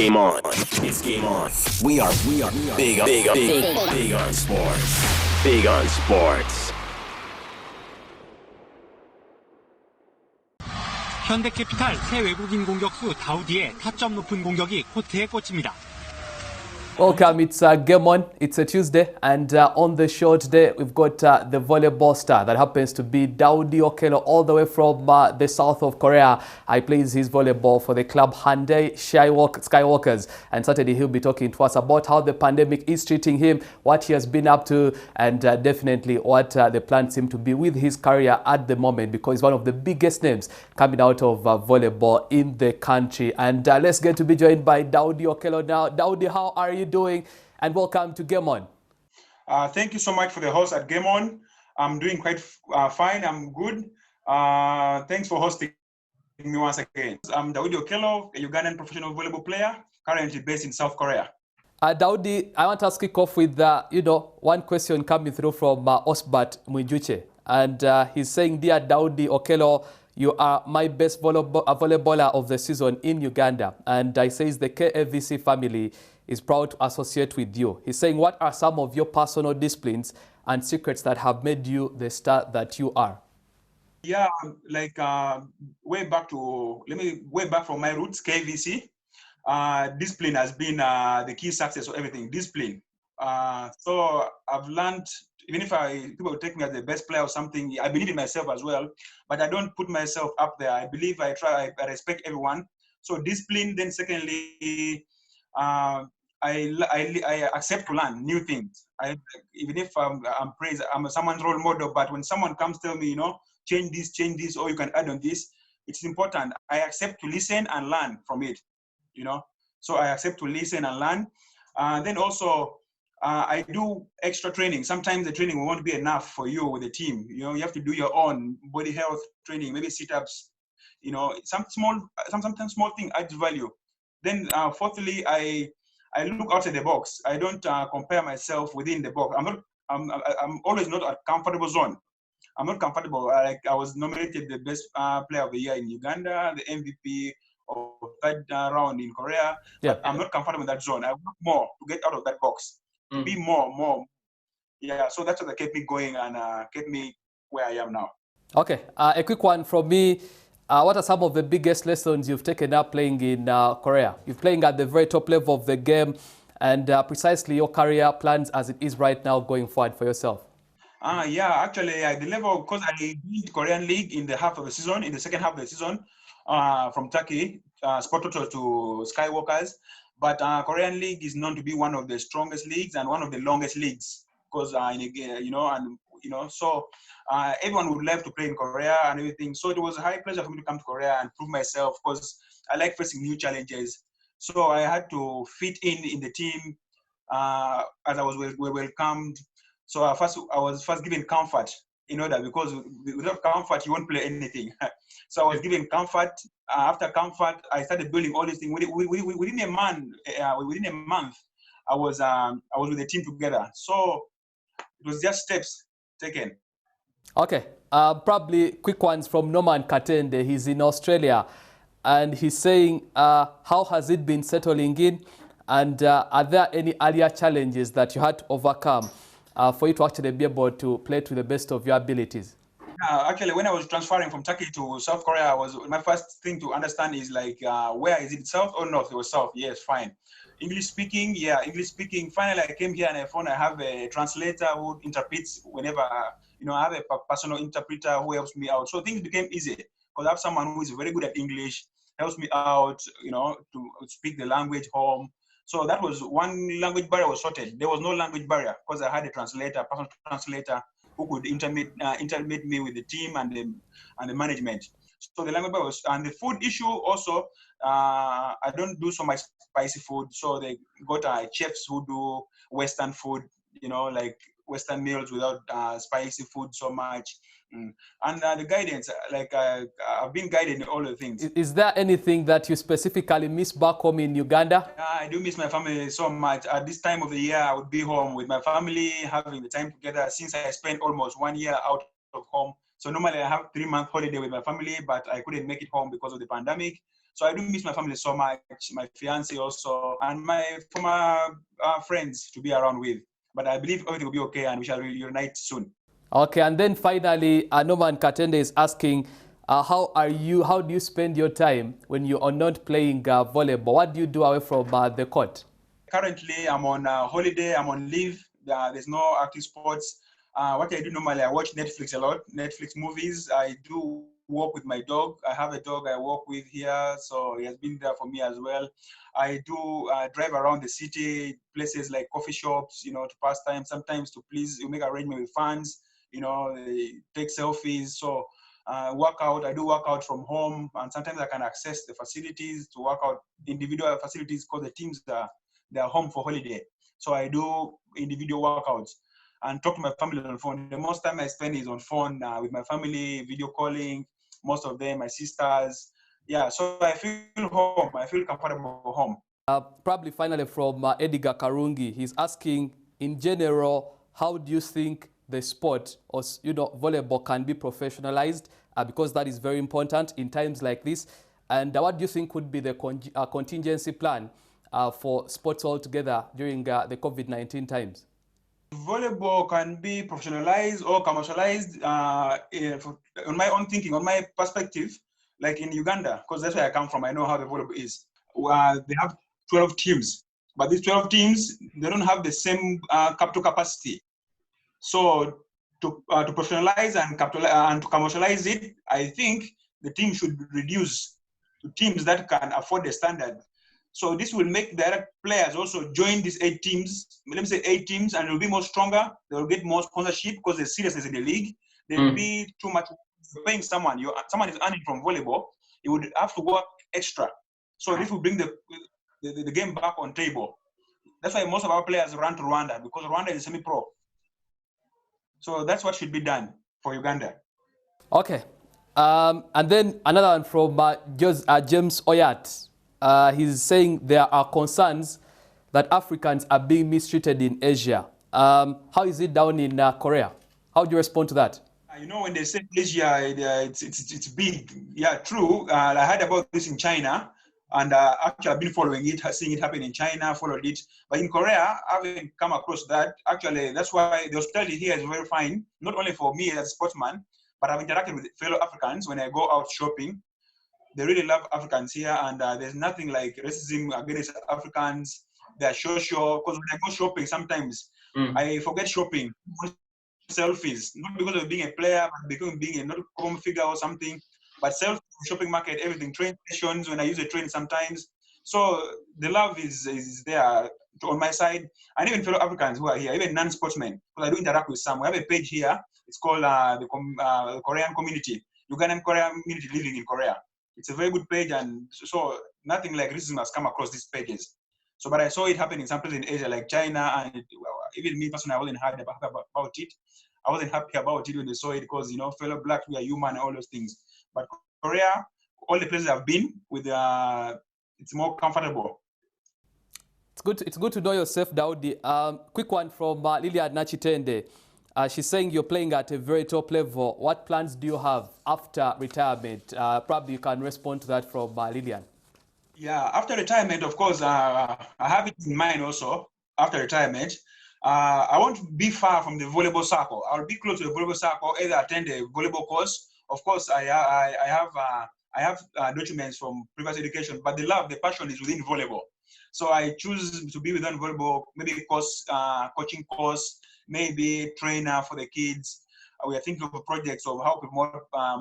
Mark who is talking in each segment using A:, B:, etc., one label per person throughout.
A: game on. It's game on. We are big on sports. Big on sports.
B: 현대캐피탈 새 외국인 공격수 다우디의 타점 높은 공격이 코트에 꽂힙니다.
C: Welcome, it's Game On. It's a Tuesday, and on the show today, we've got the volleyball star that happens to be Daudi Okello, all the way from the south of Korea. He plays his volleyball for the club Hyundai Skywalkers, and Saturday he'll be talking to us about how the pandemic is treating him, what he has been up to, and definitely what the plans seem to be with his career at the moment, because he's one of the biggest names coming out of volleyball in the country. And let's get to be joined by Daudi Okello now. Daudi, how are you doing? And welcome to Game On.
D: Thank you so much for the host at Game On. I'm doing quite fine. I'm good. Thanks for hosting me once again. I'm Daudi Okello, a Ugandan professional volleyball player, currently based in South Korea.
C: Daudi, I want to kick off with one question coming through from Osbat Mwijuche, and he's saying, "Dear Daudi Okello, you are my best volleyballer of the season in Uganda," and he says the KFVC family is proud to associate with you. He's saying, what are some of your personal disciplines and secrets that have made you the star that you are?
D: Yeah, like way back from my roots, KVC. Discipline has been the key success of everything. Discipline. So I've learned, even if people take me as the best player or something, I believe in myself as well, but I don't put myself up there. I believe I respect everyone. So discipline. Then secondly, I accept to learn new things. Even if I'm praised, I'm someone's role model, but when someone comes tell me, change this, or you can add on this, it's important. I accept to listen and learn from it, So I accept to listen and learn. Then also, I do extra training. Sometimes the training won't be enough for you with the team. You have to do your own body health training, maybe sit-ups, sometimes small thing adds value. Then fourthly, I look outside the box. I don't compare myself within the box. I'm always not a comfortable zone. I'm not comfortable. I was nominated the best player of the year in Uganda, the MVP of third round in Korea.
C: Yeah.
D: But I'm not comfortable in that zone. I work more to get out of that box. To be more. Yeah, so that's what kept me going and kept me where I am now.
C: Okay, a quick one from me. What are some of the biggest lessons you've taken up playing in Korea? You're playing at the very top level of the game, and precisely your career plans as it is right now going forward for yourself.
D: Yeah, actually, the level, because I did Korean League in the second half of the season, from Turkey, Sport Total to Skywalkers. But Korean League is known to be one of the strongest leagues and one of the longest leagues, because so everyone would love to play in Korea and everything. So it was a high pleasure for me to come to Korea and prove myself, because I like facing new challenges. So I had to fit in the team as I was welcomed. So I was first given comfort, because without comfort, you won't play anything. So I was given comfort. After comfort, I started building all these things. Within a month, I was with the team together. So it was just steps taken.
C: Okay, probably quick ones from Norman Katende. He's in Australia, and he's saying, how has it been settling in? And are there any earlier challenges that you had to overcome for you to actually be able to play to the best of your abilities?
D: Actually, when I was transferring from Turkey to South Korea, my first thing to understand is where is it, south or north? It was south. Yes, fine. English speaking. Finally, I came here and I found I have a translator who interprets whenever, I have a personal interpreter who helps me out. So things became easy because I have someone who is very good at English, helps me out, to speak the language home. So that was one language barrier was sorted. There was no language barrier because I had a personal translator who could intermediate me with the team and the management. So the language barrier was, and the food issue also, I don't do so much spicy food. So they got chefs who do Western food, like Western meals without spicy food so much. And the guidance, I've been guided in all the things.
C: Is there anything that you specifically miss back home in Uganda?
D: I do miss my family so much. At this time of the year, I would be home with my family, having the time together, since I spent almost 1 year out of home. So normally I have 3-month holiday with my family, but I couldn't make it home because of the pandemic. So I do miss my family so much, my fiance also, and my former friends to be around with. But I believe everything will be okay and we shall reunite soon.
C: Okay, and then finally, Noman Katende is asking, how do you spend your time when you are not playing volleyball? What do you do away from the court?
D: Currently, I'm on holiday, I'm on leave. There's no active sports. What I do normally, I watch Netflix a lot, Netflix movies. I do walk with my dog. I have a dog I walk with here, so he has been there for me as well. I do drive around the city, places like coffee shops, to pass time, sometimes to please, you make arrangement with fans, take selfies. So workout, I do workout from home, and sometimes I can access the facilities to work out individual facilities because the teams they're home for holiday. So I do individual workouts and talk to my family on phone. The most time I spend is on phone with my family, video calling, most of them, my sisters. Yeah, so I feel home. I feel comfortable home.
C: Probably finally from Edgar Karungi, he's asking, in general, how do you think the sport or volleyball can be professionalized? Because that is very important in times like this. And what do you think would be the contingency plan for sports altogether during the COVID-19 times?
D: Volleyball can be professionalized or commercialized on my own thinking, on my perspective, like in Uganda, because that's where I come from. I know how the volleyball is. They have 12 teams, but these 12 teams, they don't have the same capital capacity. So to professionalize and to commercialize it, I think the team should reduce to teams that can afford the standard. So this will make direct players also join these 8 teams. Let me say 8 teams, and it will be more stronger. They will get more sponsorship because there's seriousness in the league. There will be too much paying someone. Someone is earning from volleyball. He would have to work extra. So this will bring the game back on table. That's why most of our players run to Rwanda, because Rwanda is semi-pro. So that's what should be done for Uganda.
C: Okay. And then another one from James Oyat. He's saying there are concerns that Africans are being mistreated in Asia. How is it down in Korea? How do you respond to that?
D: When they say Asia, it's big. Yeah, true. I heard about this in China, and actually I've been following it, seeing it happen in China, followed it. But in Korea, I haven't come across that. Actually, that's why the hospitality here is very fine, not only for me as a sportsman, but I've interacted with fellow Africans when I go out shopping. They really love Africans here, and there's nothing like racism against Africans. They're social, because when I go shopping, sometimes I forget shopping, selfies, not because of being a player, but because of being a not-common figure or something, but shopping market, everything, train stations, when I use a train sometimes. So the love is there on my side, and even fellow Africans who are here, even non-sportsmen, because I do interact with some. We have a page here, it's called the Korean community, Ugandan Korean community living in Korea. It's a very good page, and so nothing like racism has come across these pages. So, but I saw it happen in some places in Asia, like China, and even me personally, I wasn't happy about it. I wasn't happy about it when I saw it because, fellow black, we are human and all those things. But Korea, all the places I've been with, it's more comfortable.
C: It's good to know yourself, Daudi. Quick one from Lilian Nachitende. She's saying you're playing at a very top level. What plans do you have after retirement? Probably you can respond to that from Lilian.
D: Yeah, after retirement, of course, I have it in mind also. After retirement, I want to be far from the volleyball circle. I'll be close to the volleyball circle, either attend a volleyball course. Of course, I have documents from previous education, but the passion is within volleyball. So I choose to be within volleyball, maybe course, coaching course, maybe trainer for the kids. We are thinking of projects of how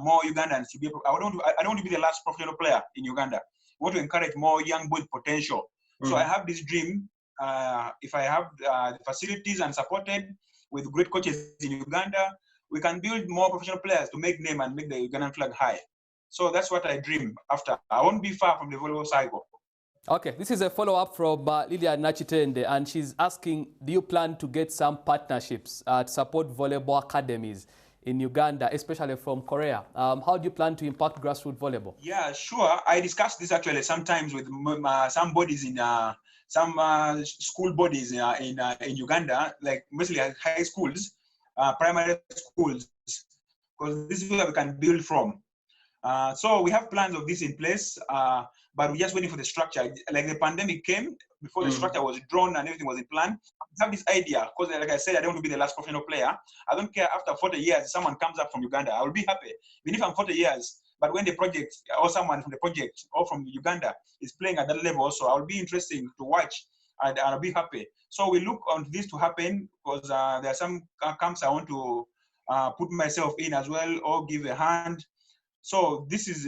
D: more Ugandans to be. I don't want to be the last professional player in Uganda. We want to encourage more young boys' potential. So I have this dream. If I have the facilities and supported with great coaches in Uganda, we can build more professional players to make name and make the Ugandan flag high. So that's what I dream after. I won't be far from the volleyball cycle.
C: Okay, this is a follow-up from Lilian Nachitende, and she's asking, do you plan to get some partnerships to support volleyball academies in Uganda, especially from Korea? How do you plan to impact grassroots volleyball?
D: Yeah, sure. I discussed this actually sometimes with some bodies in some school bodies in Uganda, like mostly high schools, primary schools, because this is where we can build from. So we have plans of this in place, but we're just waiting for the structure. Like the pandemic came before the structure was drawn and everything was in plan. I have this idea because, like I said, I don't want to be the last professional player. I don't care after 40 years, someone comes up from Uganda. I will be happy, even if I'm 40 years. But when the project or someone from the project or from Uganda is playing at that level, also, I will be interested to watch and I'll be happy. So we look on this to happen because there are some camps I want to put myself in as well or give a hand. So this is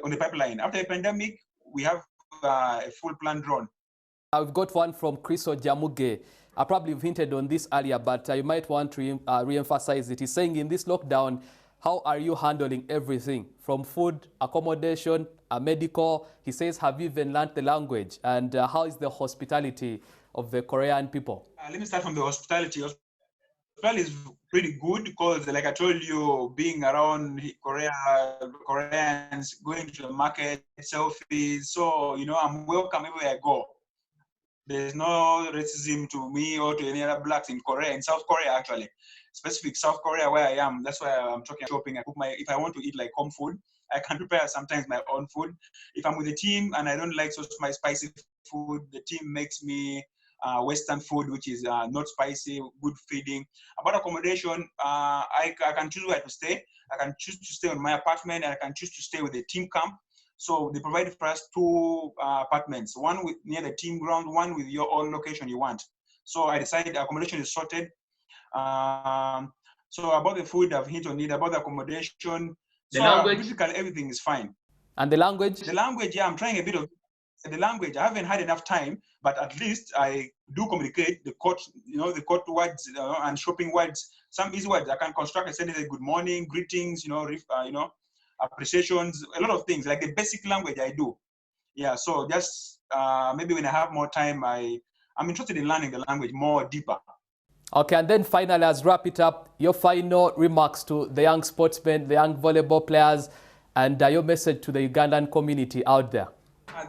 D: on the pipeline. After the pandemic, we have a full plan drawn.
C: We've got one from Chris Ojamuge. I probably hinted on this earlier, but you might want to re-emphasize it. He's saying in this lockdown, how are you handling everything from food, accommodation, medical? He says, have you even learned the language? And how is the hospitality of the Korean people?
D: Let me start from the hospitality. Hospitality is pretty good because, like I told you, being around Koreans, going to the market, selfies. So, I'm welcome everywhere I go. There's no racism to me or to any other blacks in Korea, in South Korea actually. Specific South Korea where I am. That's why I'm talking shopping. I cook if I want to eat like home food, I can prepare sometimes my own food. If I'm with the team and I don't like so my spicy food, the team makes me Western food, which is not spicy, good feeding. About accommodation, I can choose where to stay. I can choose to stay on my apartment and I can choose to stay with the team camp. So they provide for us 2 apartments, one near the team ground, one with your own location you want. So I decided accommodation is sorted. So about the food, I've hinted on it. About the accommodation,
C: The language?
D: Basically everything is fine.
C: And the language?
D: The language, yeah, I'm trying a bit of the language. I haven't had enough time, but at least I do communicate the court, the court words and shopping words. Some easy words I can construct. I send it good morning, greetings, appreciations, a lot of things like the basic language I do. Yeah, so just maybe when I have more time, I'm interested in learning the language more deeper.
C: Okay, and then finally, as wrap it up, your final remarks to the young sportsmen, the young volleyball players, and your message to the Ugandan community out there.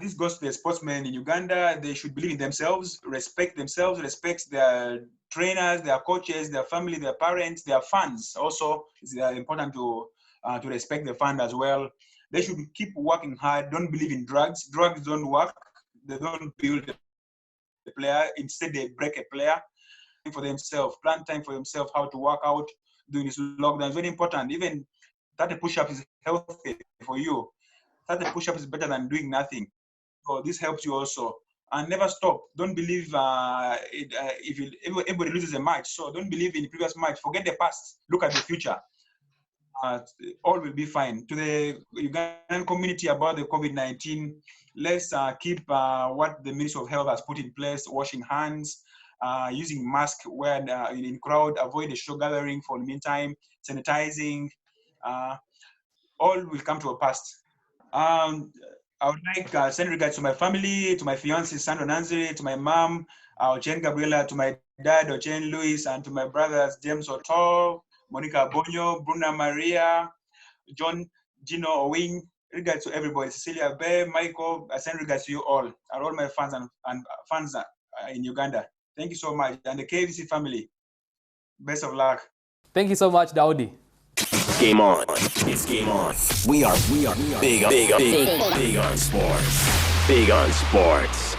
D: This goes to the sportsmen in Uganda. They should believe in themselves, respect their trainers, their coaches, their family, their parents, their fans. Also, it's important to respect the fan as well. They should keep working hard. Don't believe in drugs. Drugs don't work. They don't build the player. Instead, they break a player. For themselves, plan time for themselves, how to work out during this lockdown. It's very important. Even 30 push-ups is healthy for you. 30 push-ups is better than doing nothing. So this helps you also. And never stop. Don't believe if everybody loses a match. So don't believe in the previous match. Forget the past. Look at the future. All will be fine. To the Ugandan community about the COVID-19, let's keep what the Ministry of Health has put in place, washing hands, using mask when in crowd, avoid the show gathering for the meantime, sanitizing, all will come to a pass. I would like send regards to my family, to my fiancée, Sandro Nanziri, to my mom, Ochen Gabriela, to my dad, Ochen Luis, and to my brothers, James Otto, Monica Bonyo, Bruna Maria, John, Gino Owing. Regards to everybody, Cecilia Bay, Michael, I send regards to you all, and all my fans and fans in Uganda. Thank you so much. And the KVC family, best of luck.
C: Thank you so much, Daudi.
A: Game on. It's game on. We are big on sports. Big on sports.